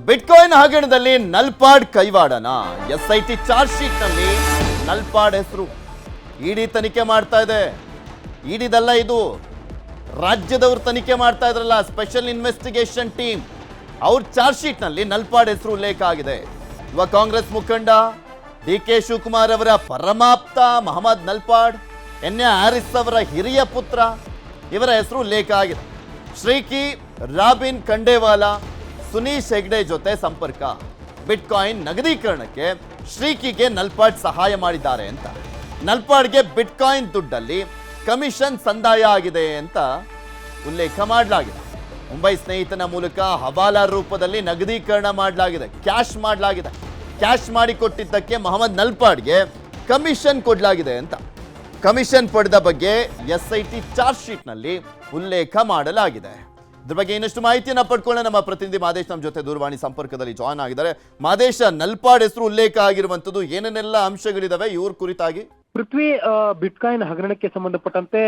Bitcoin ಹಗರಣದಲ್ಲಿ Nalpad ಕೈವಾಡನ SIT charge sheet ನಲ್ಲಿ ನಲ್ಪಾಡ್ ಹೆಸರು ಇಡಿ ತನಿಖೆ ಮಾಡ್ತಾ ಇದೆ. ಇಡಿದಲ್ಲ ಇದು, ರಾಜ್ಯದವರು ತನಿಖೆ ಮಾಡ್ತಾ ಇದ್ರಲ್ಲ, ಸ್ಪೆಷಲ್ ಇನ್ವೆಸ್ಟಿಗೇಷನ್ ಟೀಮ್, ಅವ್ರ ಚಾರ್ಜ್ ಶೀಟ್ ನಲ್ಲಿ ನಲ್ಪಾಡ್ ಹೆಸರು ಉಲ್ಲೇಖ ಆಗಿದೆ. ಯುವ ಕಾಂಗ್ರೆಸ್ ಮುಖಂಡ ಡಿ.ಕೆ. ಶಿವಕುಮಾರ್ ಅವರ ಪರಮಾಪ್ತ ಮಹಮ್ಮದ್ ನಲ್ಪಾಡ್, ಎನ್.ಎ. ಹ್ಯಾರಿಸ್ ಅವರ ಹಿರಿಯ ಪುತ್ರ, ಇವರ ಹೆಸರು ಉಲ್ಲೇಖ ಆಗಿದೆ. ಶ್ರೀಕಿ, ರಾಬಿನ್ ಖಂಡೇವಾಲಾ, ಸುನೀಶ್ ಹೆಗ್ಡೆ ಜೊತೆ ಸಂಪರ್ಕ, ಬಿಟ್ಕಾಯಿನ್ ನಗದೀಕರಣಕ್ಕೆ ಶ್ರೀಕಿಗೆ ನಲ್ಪಾಡ್ ಸಹಾಯ ಮಾಡಿದ್ದಾರೆ ಅಂತ, ನಲ್ಪಾಡ್ಗೆ ಬಿಟ್ಕಾಯಿನ್ ದುಡ್ಡಲ್ಲಿ ಕಮಿಷನ್ ಸಂದಾಯ ಆಗಿದೆ ಅಂತ ಉಲ್ಲೇಖ ಮಾಡಲಾಗಿದೆ. ಮುಂಬೈ ಸ್ನೇಹಿತನ ಮೂಲಕ ಹವಾಲಾ ರೂಪದಲ್ಲಿ ನಗದೀಕರಣ ಮಾಡಲಾಗಿದೆ, ಕ್ಯಾಶ್ ಮಾಡಲಾಗಿದೆ. ಕ್ಯಾಶ್ ಮಾಡಿಕೊಟ್ಟಿದ್ದಕ್ಕೆ ಮಹಮ್ಮದ್ ನಲ್ಪಾಡ್ಗೆ ಕಮಿಷನ್ ಕೊಡಲಾಗಿದೆ ಅಂತ, ಕಮಿಷನ್ ಪಡೆದ ಬಗ್ಗೆ ಎಸ್ಐಟಿ ಚಾರ್ಜ್ ಶೀಟ್ನಲ್ಲಿ ಉಲ್ಲೇಖ ಮಾಡಲಾಗಿದೆ. ಇದ್ರ ಬಗ್ಗೆ ಇನ್ನಷ್ಟು ಮಾಹಿತಿಯನ್ನ ಪಡ್ಕೊಳ್ಳೋಣ. ನಮ್ಮ ಪ್ರತಿನಿಧಿ ಮಾದೇಶ್ ನಮ್ಮ ಜೊತೆ ದೂರವಾಣಿ ಸಂಪರ್ಕದಲ್ಲಿ ಜಾಯ್ನ್ ಆಗಿದ್ದಾರೆ. ಮಾದೇಶ, ನಲ್ಪಾಡ್ ಹೆಸರು ಉಲ್ಲೇಖ ಆಗಿರುವಂತದ್ದು ಏನೇನೆಲ್ಲ ಅಂಶಗಳಿದಾವೆ ಇವ್ರ ಕುರಿತಾಗಿ? ಪೃಥ್ವಿ, ಬಿಟ್ಕಾಯಿನ್ ಹಗರಣಕ್ಕೆ ಸಂಬಂಧಪಟ್ಟಂತೆ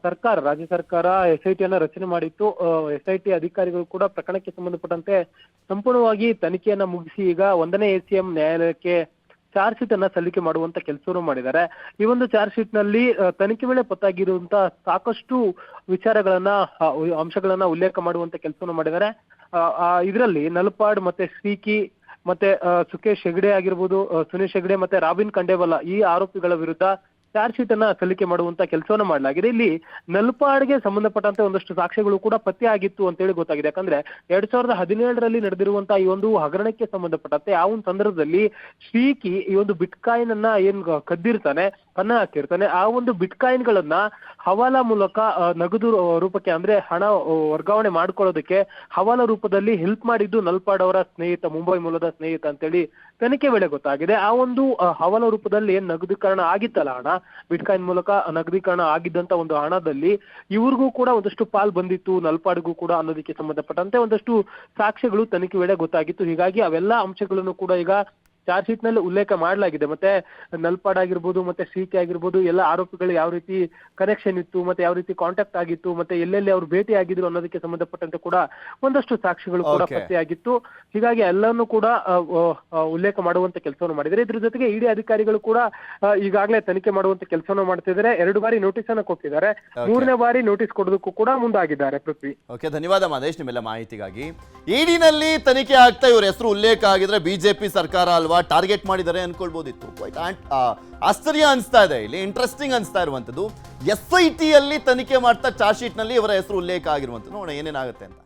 ಸರ್ಕಾರ, ರಾಜ್ಯ ಸರ್ಕಾರ ಎಸ್ಐಟಿಯನ್ನ ರಚನೆ ಮಾಡಿತ್ತು. ಎಸ್ಐಟಿ ಅಧಿಕಾರಿಗಳು ಕೂಡ ಪ್ರಕರಣಕ್ಕೆ ಸಂಬಂಧಪಟ್ಟಂತೆ ಸಂಪೂರ್ಣವಾಗಿ ತನಿಖೆಯನ್ನ ಮುಗಿಸಿ ಈಗ 1ನೇ ACM ನ್ಯಾಯಾಲಯಕ್ಕೆ ಚಾರ್ಜ್ ಶೀಟ್ ಅನ್ನ ಸಲ್ಲಿಕೆ ಮಾಡುವಂತ ಕೆಲಸವನ್ನು ಮಾಡಿದ್ದಾರೆ. ಈ ಒಂದು ಚಾರ್ಜ್ ಶೀಟ್ ನಲ್ಲಿ ತನಿಖೆ ವೇಳೆ ಪತ್ತಾಗಿರುವಂತಹ ಸಾಕಷ್ಟು ವಿಚಾರಗಳನ್ನ, ಅಂಶಗಳನ್ನ ಉಲ್ಲೇಖ ಮಾಡುವಂತ ಕೆಲಸವನ್ನು ಮಾಡಿದ್ದಾರೆ. ಇದರಲ್ಲಿ ನಲ್ಪಾಡ್ ಮತ್ತೆ ಶ್ರೀಕಿ ಮತ್ತೆ ಸುಕೇಶ್ ಹೆಗ್ಡೆ ಆಗಿರ್ಬೋದು, ಸುನೀಶ್ ಹೆಗ್ಡೆ ಮತ್ತೆ ರಾಬಿನ್ ಖಂಡೇವಾಲಾ, ಈ ಆರೋಪಿಗಳ ವಿರುದ್ಧ ಚಾರ್ಜ್ ಶೀಟ್ ಅನ್ನ ಸಲ್ಲಿಕೆ ಮಾಡುವಂತ ಕೆಲಸವನ್ನ ಮಾಡಲಾಗಿದೆ. ಇಲ್ಲಿ ನಲ್ಪಾಡ್ಗೆ ಸಂಬಂಧಪಟ್ಟಂತೆ ಒಂದಷ್ಟು ಸಾಕ್ಷ್ಯಗಳು ಕೂಡ ಪತ್ತೆ ಆಗಿತ್ತು ಅಂತ ಹೇಳಿ ಗೊತ್ತಾಗಿದೆ. ಯಾಕಂದ್ರೆ 2017ರಲ್ಲಿ ನಡೆದಿರುವಂತಹ ಈ ಒಂದು ಹಗರಣಕ್ಕೆ ಸಂಬಂಧಪಟ್ಟಂತೆ ಆ ಒಂದು ಸಂದರ್ಭದಲ್ಲಿ ಶ್ರೀಕಿ ಈ ಒಂದು ಬಿಟ್ಕಾಯಿನ್ ಅನ್ನ ಏನ್ ಕದ್ದಿರ್ತಾನೆ, ಕನ್ನ ಹಾಕಿರ್ತಾನೆ, ಆ ಒಂದು ಬಿಟ್ಕಾಯಿನ್ ಗಳನ್ನ ಹವಾಲಾ ಮೂಲಕ ನಗದು ರೂಪಕ್ಕೆ ಅಂದ್ರೆ ಹಣ ವರ್ಗಾವಣೆ ಮಾಡ್ಕೊಳ್ಳೋದಕ್ಕೆ ಹವಾಲಾ ರೂಪದಲ್ಲಿ ಹೆಲ್ಪ್ ಮಾಡಿದ್ದು ನಲ್ಪಾಡ್ ಅವರ ಸ್ನೇಹಿತ, ಮುಂಬೈ ಮೂಲದ ಸ್ನೇಹಿತ ಅಂತೇಳಿ ತನಿಖೆ ವೇಳೆ ಗೊತ್ತಾಗಿದೆ. ಆ ಒಂದು ಹವಾಲಾ ರೂಪದಲ್ಲಿ ಏನ್ ನಗದೀಕರಣ ಆಗಿತ್ತಲ್ಲ, ಹಣ ಬಿಟ್ಕಾಯಿನ್ ಮೂಲಕ ನಗದೀಕರಣ ಆಗಿದ್ದಂತ ಒಂದು ಹಣದಲ್ಲಿ ಇವ್ರಿಗೂ ಕೂಡ ಒಂದಷ್ಟು ಪಾಲ್ ಬಂದಿತ್ತು, ನಲ್ಪಾಡ್ಗೂ ಕೂಡ ಅನ್ನೋದಕ್ಕೆ ಸಂಬಂಧಪಟ್ಟಂತೆ ಒಂದಷ್ಟು ಸಾಕ್ಷ್ಯಗಳು ತನಿಖೆ ವೇಳೆ ಗೊತ್ತಾಗಿತ್ತು. ಹೀಗಾಗಿ ಅವೆಲ್ಲ ಅಂಶಗಳನ್ನು ಕೂಡ ಈಗ ಚಾರ್ಜ್ ಶೀಟ್ ನಲ್ಲಿ ಉಲ್ಲೇಖ ಮಾಡಲಾಗಿದೆ. ಮತ್ತೆ ನಲ್ಪಾಡ್ ಆಗಿರ್ಬೋದು, ಮತ್ತೆ ಶ್ರೀಕಿ ಆಗಿರ್ಬೋದು, ಎಲ್ಲ ಆರೋಪಿಗಳು ಯಾವ ರೀತಿ ಕನೆಕ್ಷನ್ ಇತ್ತು, ಮತ್ತೆ ಯಾವ ರೀತಿ ಕಾಂಟ್ಯಾಕ್ಟ್ ಆಗಿತ್ತು, ಮತ್ತೆ ಎಲ್ಲೆಲ್ಲಿ ಅವರು ಭೇಟಿ ಆಗಿದ್ರು ಅನ್ನೋದಕ್ಕೆ ಸಂಬಂಧಪಟ್ಟಂತೆ ಕೂಡ ಒಂದಷ್ಟು ಸಾಕ್ಷ್ಯಗಳು ಕೂಡ ಪತ್ತೆಯಾಗಿತ್ತು. ಹೀಗಾಗಿ ಎಲ್ಲಾನು ಕೂಡ ಉಲ್ಲೇಖ ಮಾಡುವಂತ ಕೆಲಸವನ್ನು ಮಾಡಿದ್ದಾರೆ. ಇದ್ರ ಜೊತೆಗೆ ಇಡಿ ಅಧಿಕಾರಿಗಳು ಕೂಡ ಈಗಾಗಲೇ ತನಿಖೆ ಮಾಡುವಂತ ಕೆಲಸವನ್ನು ಮಾಡ್ತಿದ್ದಾರೆ. 2 ಬಾರಿ ನೋಟಿಸ್ ಅನ್ನು ಕೊಟ್ಟಿದ್ದಾರೆ, 3ನೇ ಬಾರಿ ನೋಟಿಸ್ ಕೊಡೋದಕ್ಕೂ ಕೂಡ ಮುಂದಾಗಿದ್ದಾರೆ. ಪೃಥ್ವಿ, ಧನ್ಯವಾದ ಮಾದೇಶ್ ನಿಮ್ಮೆಲ್ಲ ಮಾಹಿತಿಗಾಗಿ. ಇಡಿನಲ್ಲಿ ತನಿಖೆ ಆಗ್ತಾ ಇವ್ರ ಹೆಸರು ಉಲ್ಲೇಖ ಆಗಿದ್ರೆ ಬಿಜೆಪಿ ಸರ್ಕಾರ ಅಲ್ವಾ ಟಾರ್ಗೆಟ್ ಮಾಡಿದ್ದಾರೆ ಅನ್ಕೊಳ್ಬೋದಿತ್ತು. ಆಶ್ಚರ್ಯ ಅನಿಸ್ತಾ ಇದೆ, ಇಲ್ಲಿ ಇಂಟ್ರೆಸ್ಟಿಂಗ್ ಅನಿಸ್ತಾ ಇರುವಂತದ್ದು SIT ಅಲ್ಲಿ ತನಿಖೆ ಮಾಡ್ತಾ ಚಾರ್ಜ್ ಶೀಟ್ ನಲ್ಲಿ ಇವರ ಹೆಸರು ಉಲ್ಲೇಖ ಆಗಿರುವಂತದ್ದು. ನೋಡೋಣ ಏನೇನಾಗುತ್ತೆ ಅಂತ.